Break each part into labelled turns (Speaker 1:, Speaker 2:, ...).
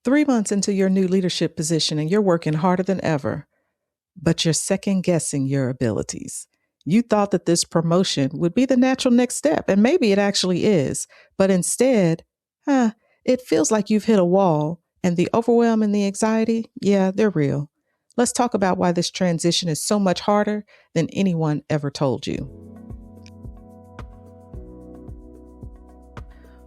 Speaker 1: 3 months into your new leadership position and you're working harder than ever, but you're second guessing your abilities. You thought that this promotion would be the natural next step, and maybe it actually is, but instead, it feels like you've hit a wall, and the overwhelm and the anxiety, yeah, they're real. Let's talk about why this transition is so much harder than anyone ever told you.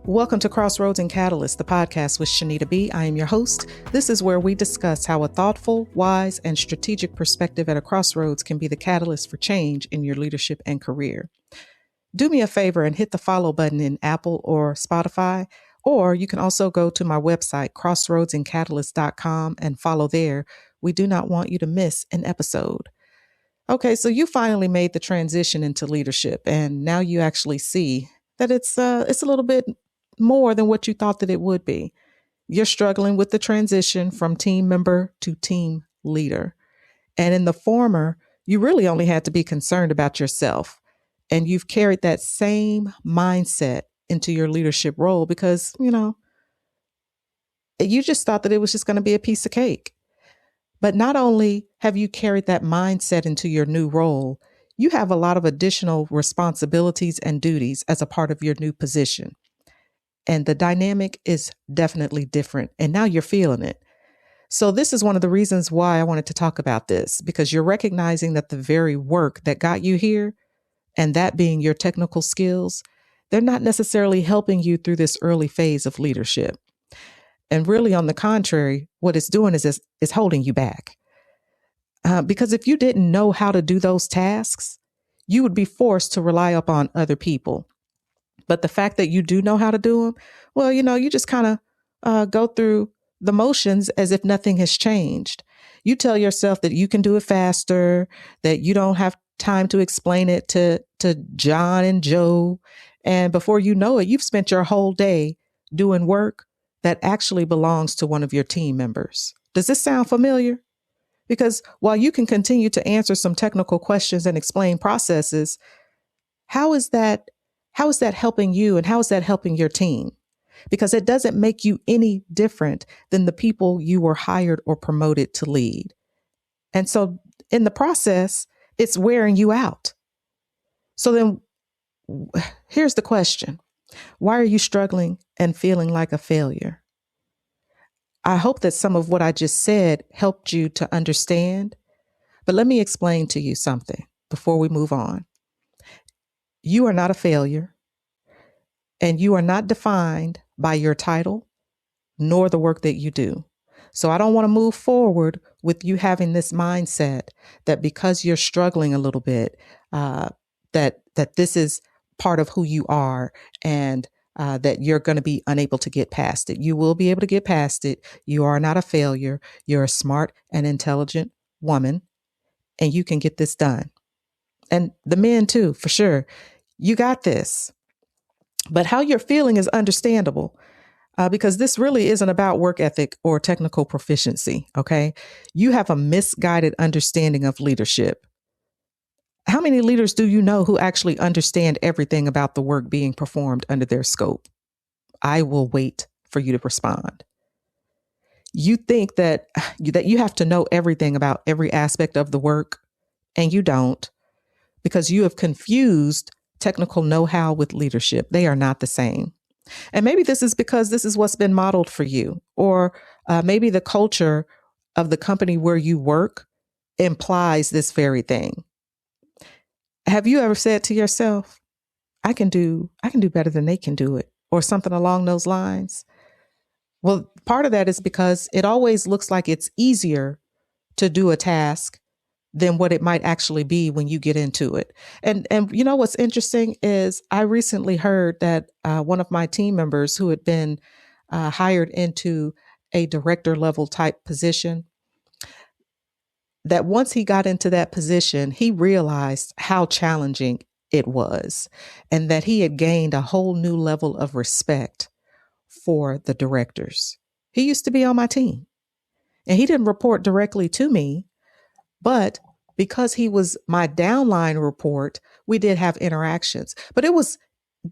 Speaker 1: Welcome to Crossroads and Catalyst, the podcast with Shanita B. I am your host. This is where we discuss how a thoughtful, wise, and strategic perspective at a crossroads can be the catalyst for change in your leadership and career. Do me a favor and hit the follow button in Apple or Spotify, or you can also go to my website, crossroadsandcatalyst.com, and follow there. We do not want you to miss an episode. Okay, so you finally made the transition into leadership, and now you actually see that it's a little bit more than what you thought that it would be. You're struggling with the transition from team member to team leader. And in the former, you really only had to be concerned about yourself. And you've carried that same mindset into your leadership role because, you just thought that it was just going to be a piece of cake. But not only have you carried that mindset into your new role, you have a lot of additional responsibilities and duties as a part of your new position. And the dynamic is definitely different. And now you're feeling it. So this is one of the reasons why I wanted to talk about this, because you're recognizing that the very work that got you here, and that being your technical skills, they're not necessarily helping you through this early phase of leadership. And really, on the contrary, what it's doing is holding you back. Because if you didn't know how to do those tasks, you would be forced to rely upon other people. But the fact that you do know how to do them, well, you just kind of go through the motions as if nothing has changed. You tell yourself that you can do it faster, that you don't have time to explain it to John and Joe. And before you know it, you've spent your whole day doing work that actually belongs to one of your team members. Does this sound familiar? Because while you can continue to answer some technical questions and explain processes, how is that helping you and how is that helping your team? Because it doesn't make you any different than the people you were hired or promoted to lead. And so in the process, it's wearing you out. So then here's the question. Why are you struggling and feeling like a failure? I hope that some of what I just said helped you to understand, but let me explain to you something before we move on. You are not a failure, and you are not defined by your title nor the work that you do. So I don't want to move forward with you having this mindset that because you're struggling a little bit, that this is part of who you are, and that you're going to be unable to get past it. You will be able to get past it. You are not a failure. You're a smart and intelligent woman, and you can get this done. And the men too, for sure. You got this. But how you're feeling is understandable because this really isn't about work ethic or technical proficiency, okay? You have a misguided understanding of leadership. How many leaders do you know who actually understand everything about the work being performed under their scope? I will wait for you to respond. You think that you have to know everything about every aspect of the work, and you don't, because you have confused technical know-how with leadership. They are not the same. And maybe this is because this is what's been modeled for you, or maybe the culture of the company where you work implies this very thing. Have you ever said to yourself, I can do better than they can do it, or something along those lines? Well, part of that is because it always looks like it's easier to do a task than what it might actually be when you get into it. And what's interesting is I recently heard that one of my team members who had been hired into a director level type position, that once he got into that position, he realized how challenging it was, and that he had gained a whole new level of respect for the directors. He used to be on my team, and he didn't report directly to me, but because he was my downline report, we did have interactions. But it was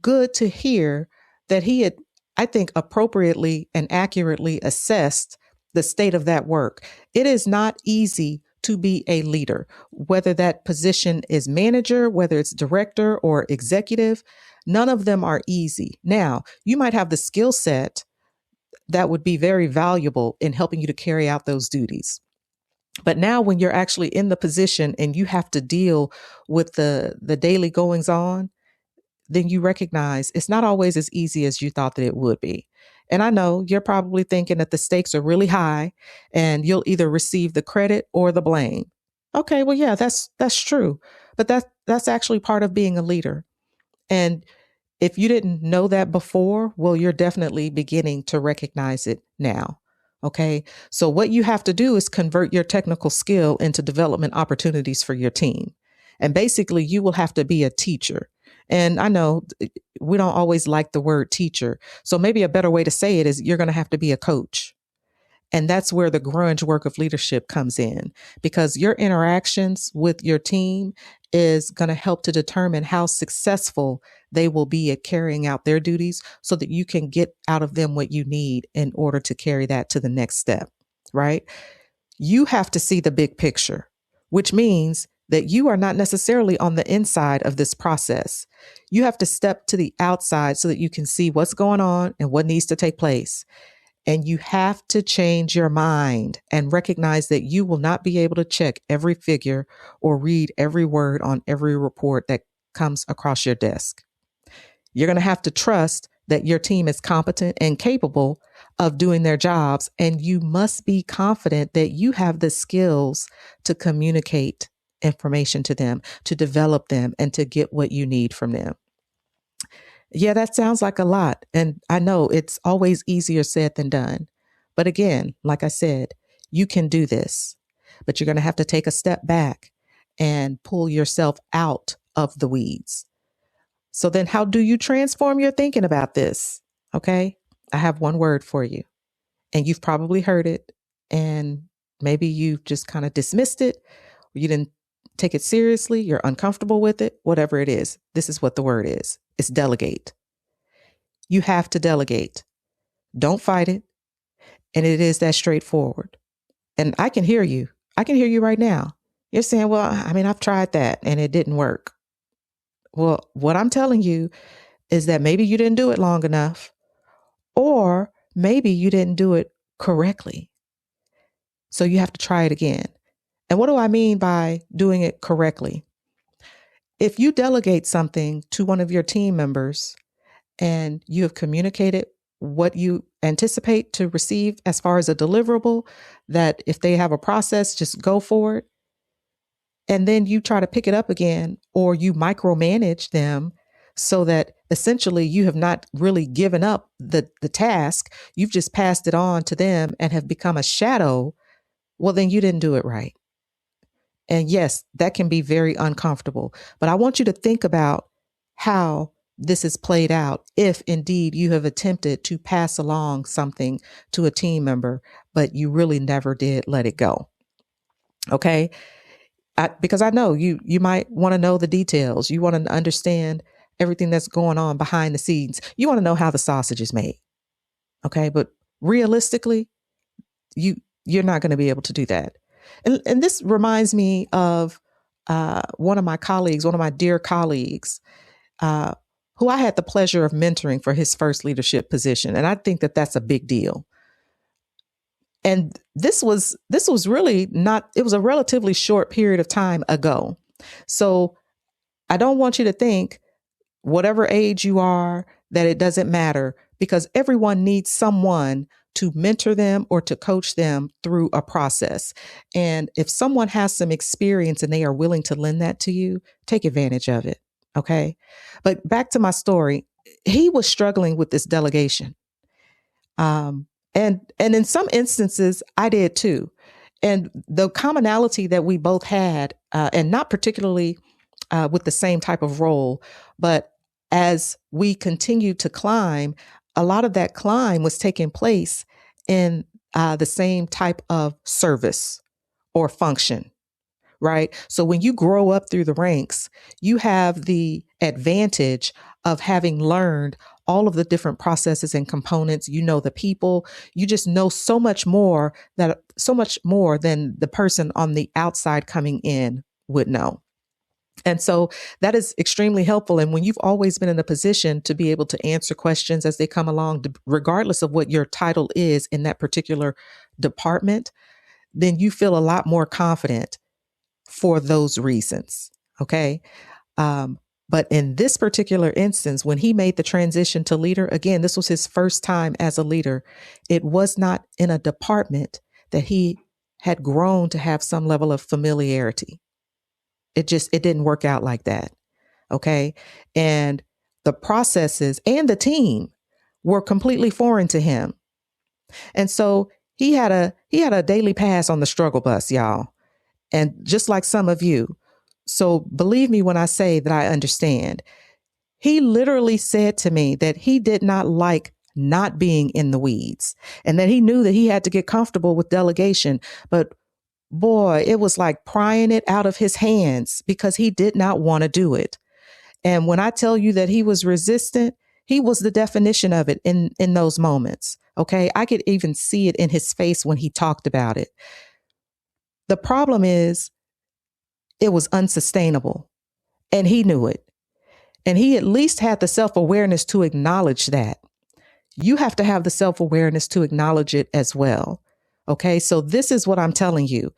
Speaker 1: good to hear that he had I think, appropriately and accurately assessed the state of that work. It is not easy to be a leader, whether that position is manager, whether it's director or executive. None of them are easy. Now, you might have the skill set that would be very valuable in helping you to carry out those duties. But now when you're actually in the position and you have to deal with the daily goings on, then you recognize it's not always as easy as you thought that it would be. And I know you're probably thinking that the stakes are really high and you'll either receive the credit or the blame. Okay, well, yeah, that's true. But that's actually part of being a leader. And if you didn't know that before, well, you're definitely beginning to recognize it now. Okay. So what you have to do is convert your technical skill into development opportunities for your team. And basically, you will have to be a teacher. And I know we don't always like the word teacher. So maybe a better way to say it is you're going to have to be a coach. And that's where the grunge work of leadership comes in, because your interactions with your team is going to help to determine how successful they will be at carrying out their duties so that you can get out of them what you need in order to carry that to the next step, right? You have to see the big picture, which means that you are not necessarily on the inside of this process. You have to step to the outside so that you can see what's going on and what needs to take place. And you have to change your mind and recognize that you will not be able to check every figure or read every word on every report that comes across your desk. You're going to have to trust that your team is competent and capable of doing their jobs. And you must be confident that you have the skills to communicate information to them, to develop them, and to get what you need from them. Yeah, that sounds like a lot. And I know it's always easier said than done. But again, like I said, you can do this, but you're going to have to take a step back and pull yourself out of the weeds. So then how do you transform your thinking about this? Okay. I have one word for you, and you've probably heard it, and maybe you just kind of dismissed it. Or you didn't take it seriously. You're uncomfortable with it, whatever it is. This is what the word is. It's delegate. You have to delegate. Don't fight it. And it is that straightforward. And I can hear you. I can hear you right now. You're saying, well, I mean, I've tried that and it didn't work. Well, what I'm telling you is that maybe you didn't do it long enough, or maybe you didn't do it correctly. So you have to try it again. And what do I mean by doing it correctly? If you delegate something to one of your team members and you have communicated what you anticipate to receive as far as a deliverable, that if they have a process, just go for it. And then you try to pick it up again, or you micromanage them so that essentially you have not really given up the task. You've just passed it on to them and have become a shadow. Well, then you didn't do it right. And yes, that can be very uncomfortable. But I want you to think about how this is played out if indeed you have attempted to pass along something to a team member, but you really never did let it go. Okay? Because I know you might want to know the details. You want to understand everything that's going on behind the scenes. You want to know how the sausage is made. Okay? But realistically, you're not going to be able to do that. And this reminds me of one of my dear colleagues, who I had the pleasure of mentoring for his first leadership position. And I think that that's a big deal. And this was really not, it was a relatively short period of time ago. So I don't want you to think, whatever age you are, that it doesn't matter, because everyone needs someone to mentor them or to coach them through a process. And if someone has some experience and they are willing to lend that to you, take advantage of it. Okay. But back to my story, he was struggling with this delegation. And in some instances, I did too. And the commonality that we both had, and not particularly with the same type of role, but as we continued to climb, a lot of that climb was taking place in the same type of service or function, right? So when you grow up through the ranks, you have the advantage of having learned all of the different processes and components. You know the people. You just know so much more than the person on the outside coming in would know. And so that is extremely helpful. And when you've always been in a position to be able to answer questions as they come along, regardless of what your title is in that particular department, then you feel a lot more confident for those reasons. Okay. But in this particular instance, when he made the transition to leader, again, this was his first time as a leader. It was not in a department that he had grown to have some level of familiarity. It didn't work out like that. Okay. And the processes and the team were completely foreign to him. And so he had a daily pass on the struggle bus, y'all. And just like some of you. So believe me when I say that I understand. He literally said to me that he did not like not being in the weeds and that he knew that he had to get comfortable with delegation. But boy, it was like prying it out of his hands because he did not want to do it. And when I tell you that he was resistant, he was the definition of it in those moments. Okay. I could even see it in his face when he talked about it. The problem is it was unsustainable and he knew it. And he at least had the self-awareness to acknowledge that. You have to have the self-awareness to acknowledge it as well. Okay, so this is what I'm telling you.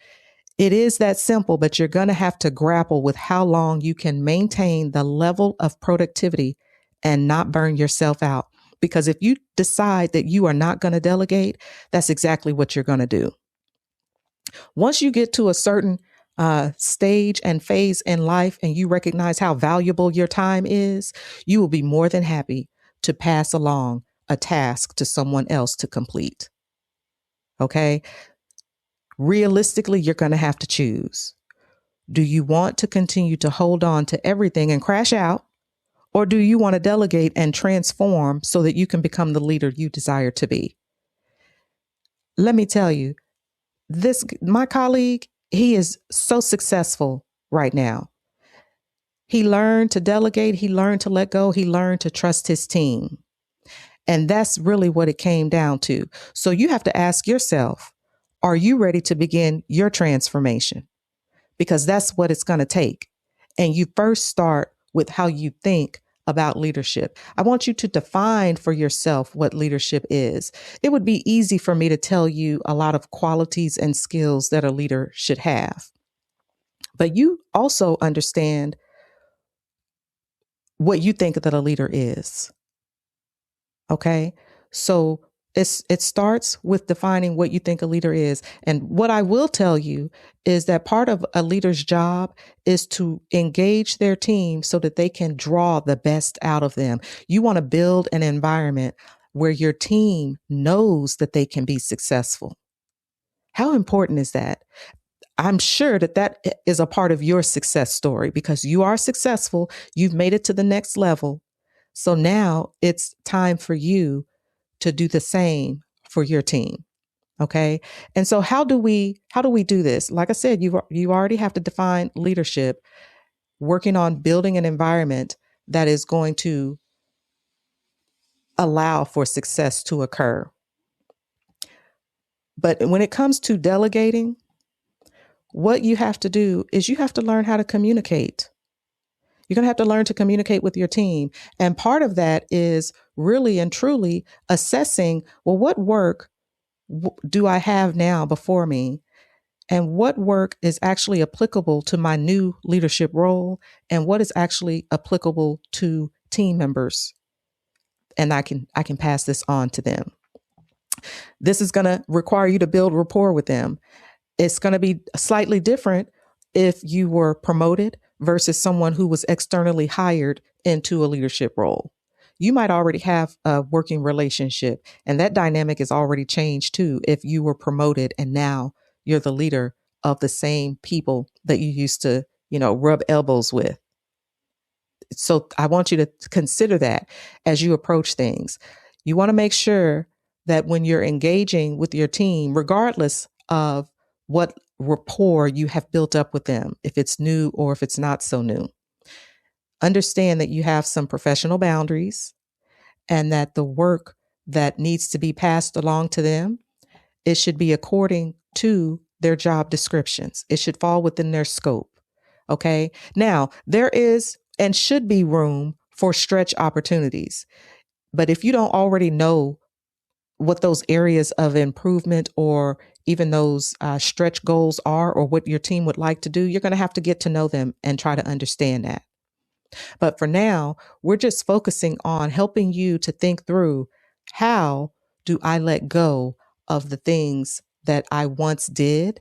Speaker 1: It is that simple, but you're going to have to grapple with how long you can maintain the level of productivity and not burn yourself out. Because if you decide that you are not going to delegate, that's exactly what you're going to do. Once you get to a certain stage and phase in life and you recognize how valuable your time is, you will be more than happy to pass along a task to someone else to complete. Okay. Realistically, you're going to have to choose. Do you want to continue to hold on to everything and crash out? Or do you want to delegate and transform so that you can become the leader you desire to be? Let me tell you, my colleague, he is so successful right now. He learned to delegate. He learned to let go. He learned to trust his team. And that's really what it came down to. So you have to ask yourself, are you ready to begin your transformation? Because that's what it's going to take. And you first start with how you think about leadership. I want you to define for yourself what leadership is. It would be easy for me to tell you a lot of qualities and skills that a leader should have. But you also understand what you think that a leader is. Okay? So it starts with defining what you think a leader is. And what I will tell you is that part of a leader's job is to engage their team so that they can draw the best out of them. You want to build an environment where your team knows that they can be successful. How important is that? I'm sure that is a part of your success story because you are successful. You've made it to the next level. So now it's time for you to do the same for your team. Okay. And so how do we do this? Like I said, you already have to define leadership, working on building an environment that is going to allow for success to occur. But when it comes to delegating, what you have to do is you have to learn how to communicate. You're going to have to learn to communicate with your team. And part of that is really and truly assessing, well, what work do I have now before me? And what work is actually applicable to my new leadership role? And what is actually applicable to team members? And I can pass this on to them. This is going to require you to build rapport with them. It's going to be slightly different if you were promoted versus someone who was externally hired into a leadership role. You might already have a working relationship, and that dynamic has already changed too if you were promoted and now you're the leader of the same people that you used to, rub elbows with. So I want you to consider that as you approach things. You want to make sure that when you're engaging with your team, regardless of what rapport you have built up with them, if it's new or if it's not so new, understand that you have some professional boundaries and that the work that needs to be passed along to them, it should be according to their job descriptions. It should fall within their scope. Okay. Now, there is and should be room for stretch opportunities. But if you don't already know what those areas of improvement or even those stretch goals are, or what your team would like to do, you're going to have to get to know them and try to understand that. But for now, we're just focusing on helping you to think through, how do I let go of the things that I once did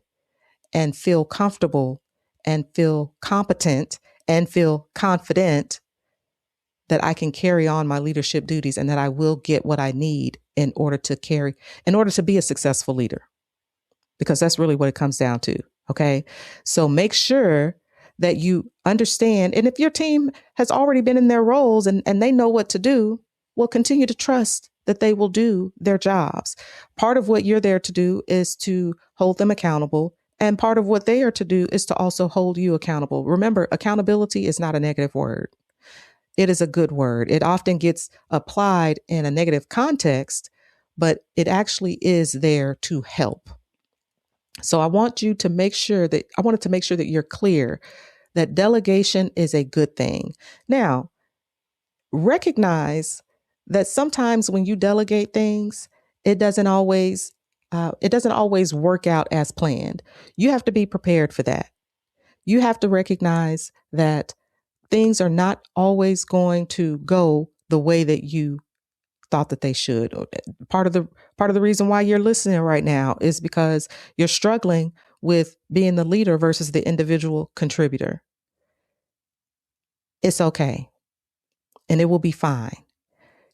Speaker 1: and feel comfortable and feel competent and feel confident that I can carry on my leadership duties and that I will get what I need in order to be a successful leader. Because that's really what it comes down to. Okay. So make sure that you understand. And if your team has already been in their roles and they know what to do, well, continue to trust that they will do their jobs. Part of what you're there to do is to hold them accountable. And part of what they are to do is to also hold you accountable. Remember, accountability is not a negative word. It is a good word. It often gets applied in a negative context, but it actually is there to help. So I wanted to make sure that you're clear that delegation is a good thing. Now, recognize that sometimes when you delegate things, it doesn't always work out as planned. You have to be prepared for that. You have to recognize that things are not always going to go the way that you thought that they should. Part of the reason why you're listening right now is because you're struggling with being the leader versus the individual contributor. It's okay. And it will be fine.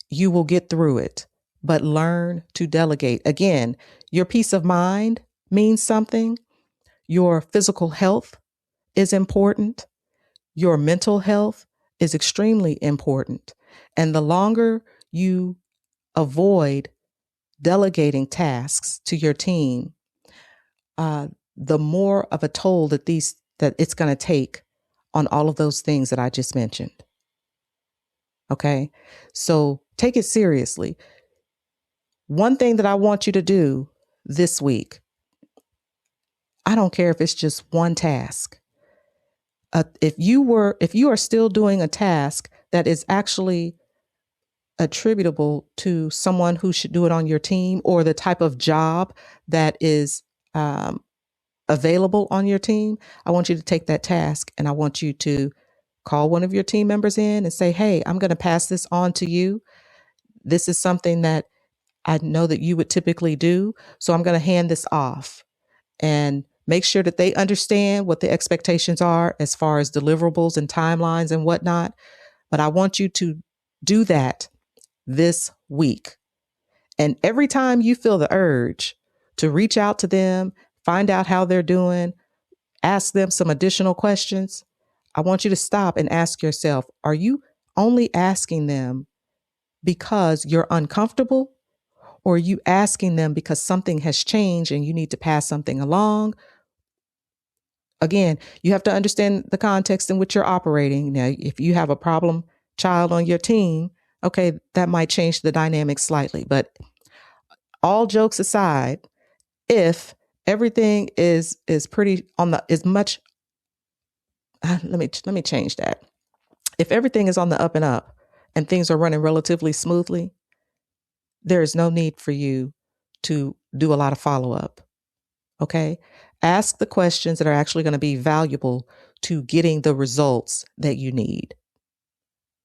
Speaker 1: You will get through it, but learn to delegate. Again, your peace of mind means something. Your physical health is important. Your mental health is extremely important. And the longer you avoid delegating tasks to your team, the more of a toll that it's going to take on all of those things that I just mentioned. Okay, so take it seriously. One thing that I want you to do this week, I don't care if it's just one task. If you are still doing a task that is actually attributable to someone who should do it on your team, or the type of job that is available on your team, I want you to take that task and I want you to call one of your team members in and say, hey, I'm going to pass this on to you. This is something that I know that you would typically do. So I'm going to hand this off, and make sure that they understand what the expectations are as far as deliverables and timelines and whatnot. But I want you to do that this week. And every time you feel the urge to reach out to them, find out how they're doing, ask them some additional questions, I want you to stop and ask yourself, are you only asking them because you're uncomfortable? Or are you asking them because something has changed and you need to pass something along? Again, you have to understand the context in which you're operating. Now, if you have a problem child on your team, okay, that might change the dynamic slightly. But all jokes aside, if everything is pretty on the is much, let me change that. If everything is on the up and up and things are running relatively smoothly, there is no need for you to do a lot of follow-up. Okay? Ask the questions that are actually going to be valuable to getting the results that you need.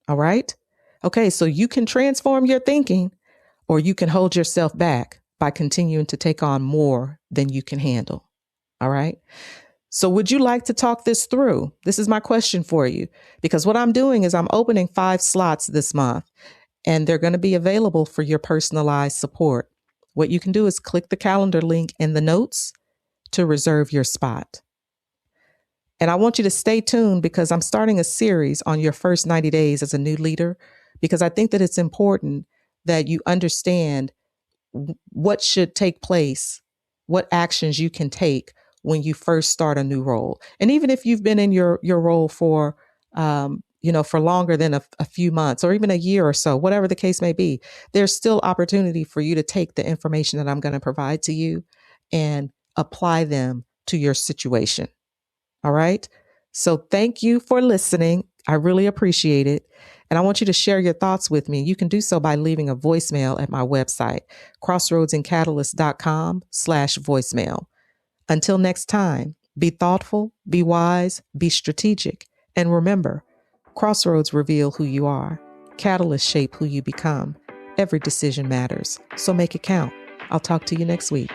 Speaker 1: All right? Okay, so you can transform your thinking, or you can hold yourself back by continuing to take on more than you can handle. All right? So would you like to talk this through? This is my question for you, because what I'm doing is I'm opening 5 slots this month, and they're going to be available for your personalized support. What you can do is click the calendar link in the notes to reserve your spot. And I want you to stay tuned, because I'm starting a series on your first 90 days as a new leader, because I think that it's important that you understand what should take place, what actions you can take when you first start a new role. And even if you've been in your role for for longer than a few months or even a year or so, whatever the case may be, there's still opportunity for you to take the information that I'm going to provide to you and apply them to your situation. All right. So thank you for listening. I really appreciate it. And I want you to share your thoughts with me. You can do so by leaving a voicemail at my website, crossroadsandcatalyst.com/voicemail. Until next time, be thoughtful, be wise, be strategic. And remember, crossroads reveal who you are. Catalysts shape who you become. Every decision matters. So make it count. I'll talk to you next week.